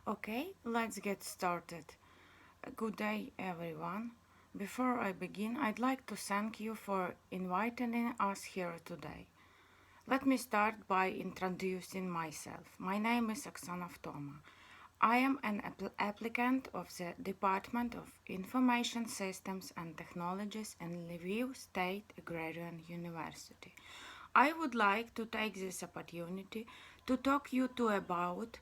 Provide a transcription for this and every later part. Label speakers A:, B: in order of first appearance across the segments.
A: Okay, let's get started. Good day, everyone. Before I begin, I'd like to thank you for inviting us here today. Let me start by introducing myself. My name is Oksana Vtoma. I am an applicant of the Department of Information Systems and Technologies in Lviv State Agrarian University. I would like to take this opportunity to talk you to about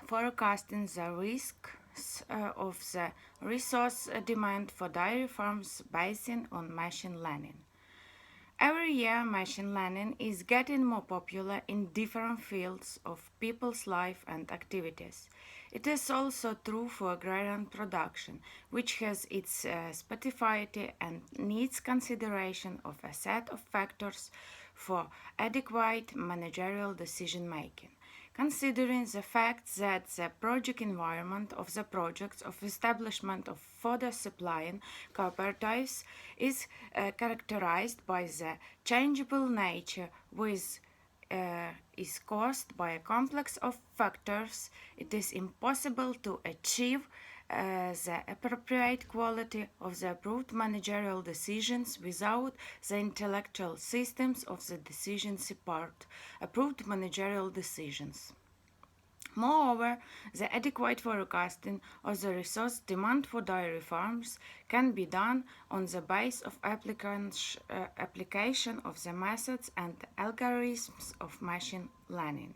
A: forecasting the risks of the resource demand for dairy farms based on machine learning. Every year, machine learning is getting more popular in different fields of people's life and activities. It is also true for agrarian production, which has its specificity and needs consideration of a set of factors for adequate managerial decision making. Considering the fact that the project environment of the projects of establishment of fodder supplying cooperatives is characterized by the changeable nature with is caused by a complex of factors, it is impossible to achieve the appropriate quality of the approved managerial decisions without the intellectual systems of the decision support approved managerial decisions. Moreover, the adequate forecasting of the resource demand for dairy farms can be done on the basis of application of the methods and algorithms of machine learning.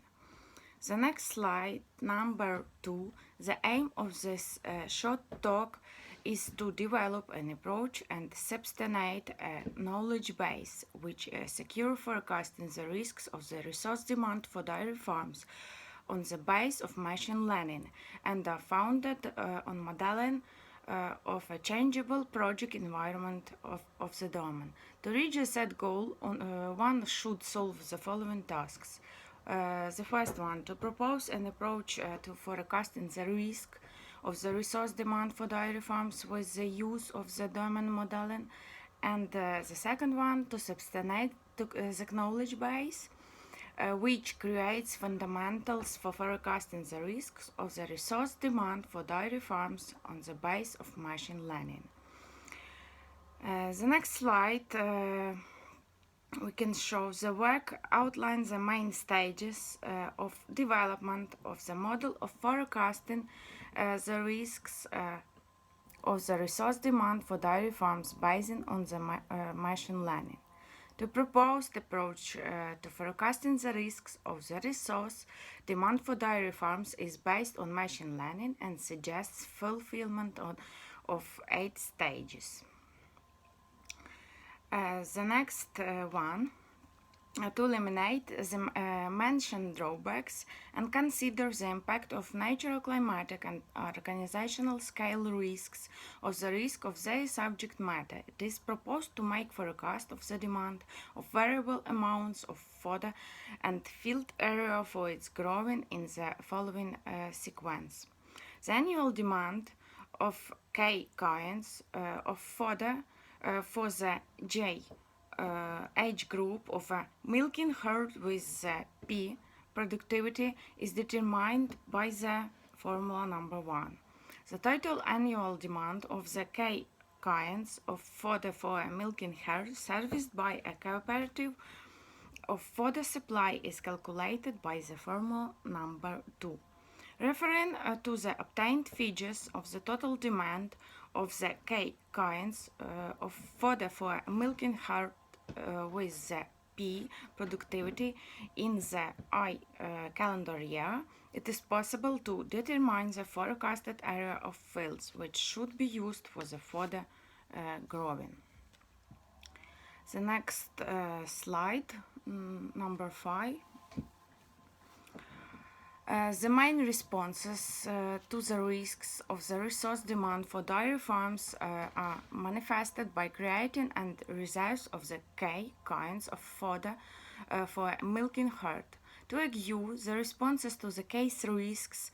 A: The next slide, number 2, the aim of this short talk is to develop an approach and substantiate a knowledge base which secure forecasting the risks of the resource demand for dairy farms on the base of machine learning and are founded on modeling of a changeable project environment of the domain. To reach a set goal, one should solve the following tasks. The first one, to propose an approach to forecasting the risk of the resource demand for dairy farms with the use of the domain modeling. And the second one, to substantiate the knowledge base which creates fundamentals for forecasting the risks of the resource demand for dairy farms on the base of machine learning. The next slide we can show the work outlines the main stages of development of the model of forecasting the risks of the resource demand for dairy farms based on the machine learning. The proposed approach to forecasting the risks of the resource demand for dairy farms is based on machine learning and suggests fulfillment of 8 stages. The next one to eliminate the mentioned drawbacks and consider the impact of natural, climatic, and organizational scale risks of the risk of their subject matter. It is proposed to make forecast of the demand of variable amounts of fodder and field area for its growing in the following sequence. The annual demand of K kinds of fodder for the J age group of a milking herd with P productivity is determined by the formula number 1. The total annual demand of the K kinds of fodder for a milking herd serviced by a cooperative of fodder supply is calculated by the formula number 2. Referring to the obtained figures of the total demand of the K kinds of fodder for a milking herd with the P productivity in the I calendar year, it is possible to determine the forecasted area of fields which should be used for the fodder growing. The next slide, number 5. The main responses to the risks of the resource demand for dairy farms are manifested by creating and reserves of the K kinds of fodder for a milking herd. To argue the responses to the case risks,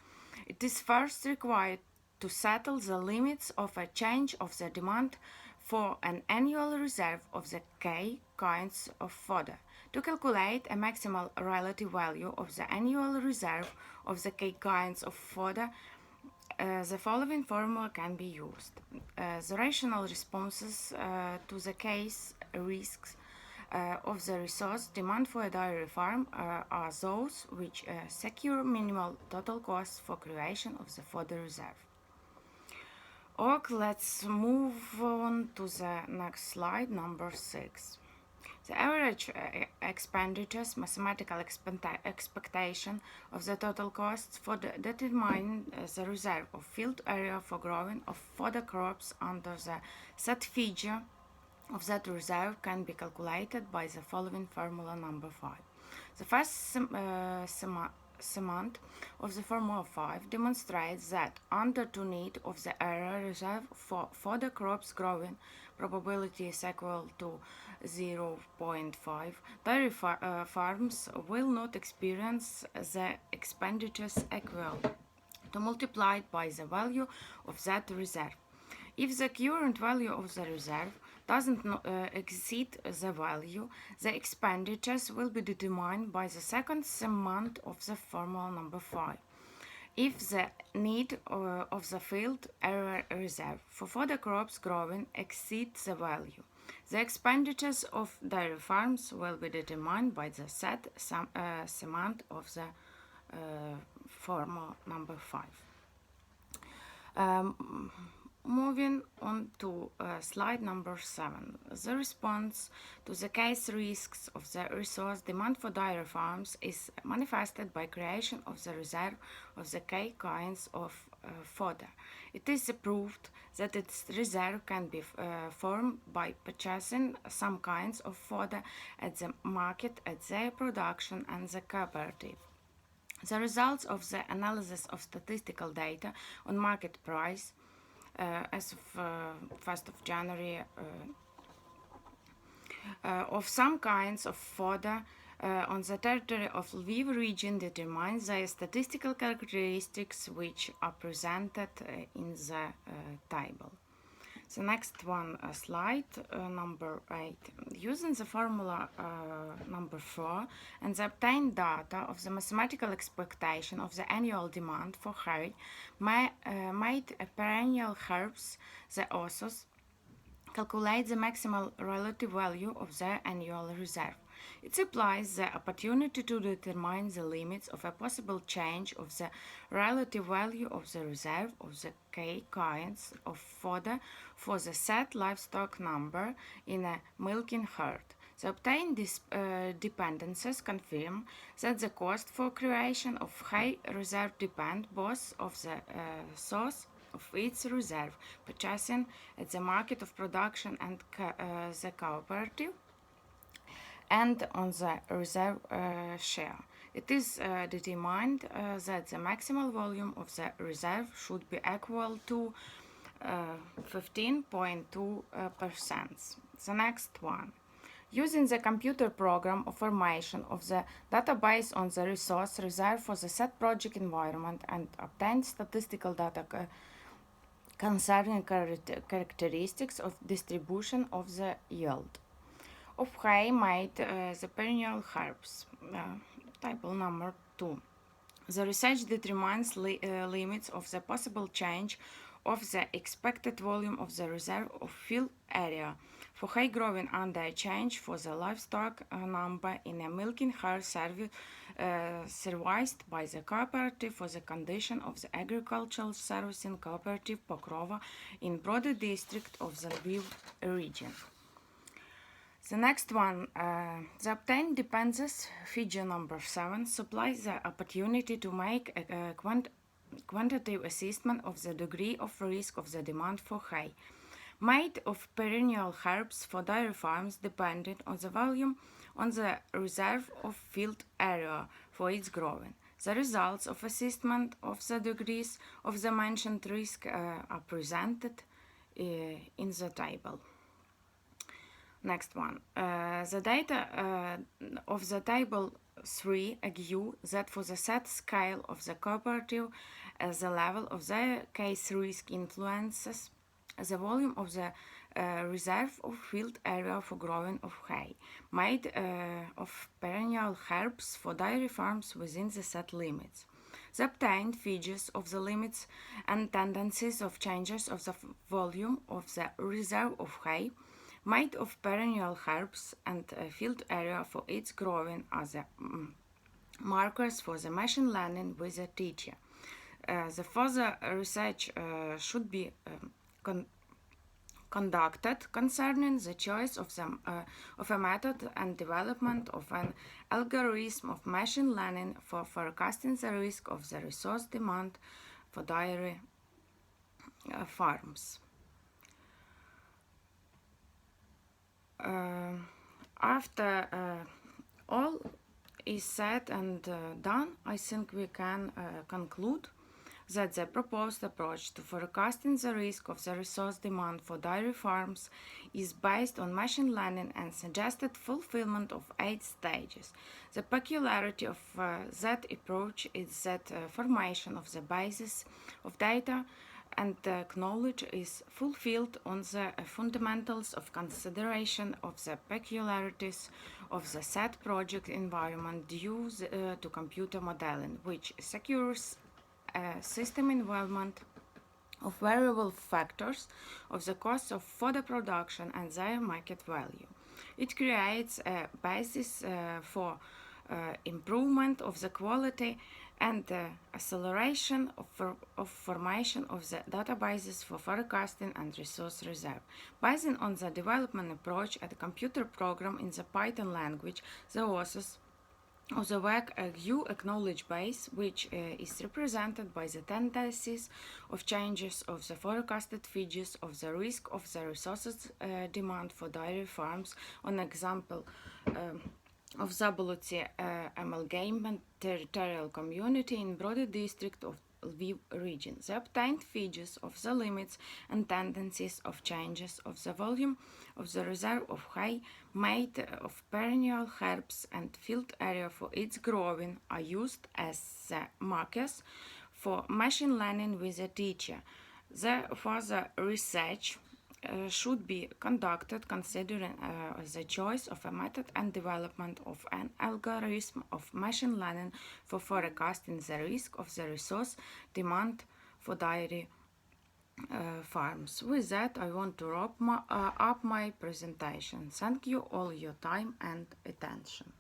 A: it is first required to settle the limits of a change of the demand for an annual reserve of the K kinds of fodder. To calculate a maximal relative value of the annual reserve of the key kinds of fodder, the following formula can be used. The rational responses to the case risks of the resource demand for a dairy farm are those which secure minimal total costs for creation of the fodder reserve. Okay, let's move on to the next slide, number 6. The average expenditures, mathematical expectation of the total costs for determining the reserve of field area for growing of fodder crops under the set figure of that reserve can be calculated by the following formula number 5. The first segment of the formula 5 demonstrates that under two need of the area reserve for fodder crops growing probability is equal to 0.5, dairy farms will not experience the expenditures equal to multiplied by the value of that reserve. If the current value of the reserve doesn't exceed the value, the expenditures will be determined by the second segment of the formula number 5. If the need of the field area reserve for fodder crops growing exceeds the value, the expenditures of dairy farms will be determined by the set segment of the formula number 5. Moving on to slide number 7. The response to the case risks of the resource demand for dairy farms is manifested by creation of the reserve of the key kinds of fodder. It is proved that its reserve can be formed by purchasing some kinds of fodder at the market, at their production and the cooperative. The results of the analysis of statistical data on market price as of 1st of January of some kinds of fodder on the territory of Lviv region determines the statistical characteristics which are presented in the table. The next one slide, number 8. Using the formula number 4 and the obtained data of the mathematical expectation of the annual demand for hay made perennial herbs, the ossos, calculate the maximal relative value of their annual reserve. It supplies the opportunity to determine the limits of a possible change of the relative value of the reserve of the key kinds of fodder for the set livestock number in a milking herd. The obtained dependencies confirm that the cost for creation of hay reserve depend both of the source of its reserve, purchasing at the market of production and the cooperative, and on the reserve share. It is determined that the maximal volume of the reserve should be equal to 15.2%. The next one. Using the computer program of formation of the database on the resource reserve for the set project environment and obtained statistical data concerning characteristics of distribution of the yield of hay made the perennial herbs. Table number 2. The research determines limits of the possible change of the expected volume of the reserve of field area for hay growing under a change for the livestock number in a milking herd serviced by the cooperative for the condition of the agricultural servicing cooperative Pokrova in Brody district of the Lviv region. The next one, the obtained dependencies, figure number 7, supplies the opportunity to make a quantitative assessment of the degree of risk of the demand for hay made of perennial herbs for dairy farms depending on the volume on the reserve of field area for its growing. The results of assessment of the degrees of the mentioned risk are presented in the table. Next one. The data of the table 3 argue that for the set scale of the cooperative, the level of the case risk influences the volume of the reserve of field area for growing of hay, made of perennial herbs for dairy farms within the set limits. The obtained features of the limits and tendencies of changes of the volume of the reserve of hay made of perennial herbs and field area for its growing are the markers for the machine learning with the teacher. The further research should be conducted concerning the choice of a method and development of an algorithm of machine learning for forecasting the risk of the resource demand for dairy farms. After all is said and done, I think we can conclude that the proposed approach to forecasting the risk of the resource demand for dairy farms is based on machine learning and suggested fulfillment of 8 stages. The peculiarity of that approach is that formation of the basis of data and knowledge is fulfilled on the fundamentals of consideration of the peculiarities of the set project environment due to computer modeling, which secures system involvement of variable factors of the cost of fodder production and their market value. It creates a basis for improvement of the quality and acceleration of formation of the databases for forecasting and resource reserve. Based on the development approach at a computer program in the Python language, the authors of the work a view acknowledge base, which is represented by the tendencies of changes of the forecasted features of the risk of the resources demand for dairy farms. On example of Zabolotye amalgamation territorial community in Brody district of Lviv region. The obtained features of the limits and tendencies of changes of the volume of the reserve of hay made of perennial herbs and field area for its growing are used as the markers for machine learning with a teacher. The further research should be conducted considering the choice of a method and development of an algorithm of machine learning for forecasting the risk of the resource demand for dairy farms. With that, I want to wrap up my presentation. Thank you all your time and attention.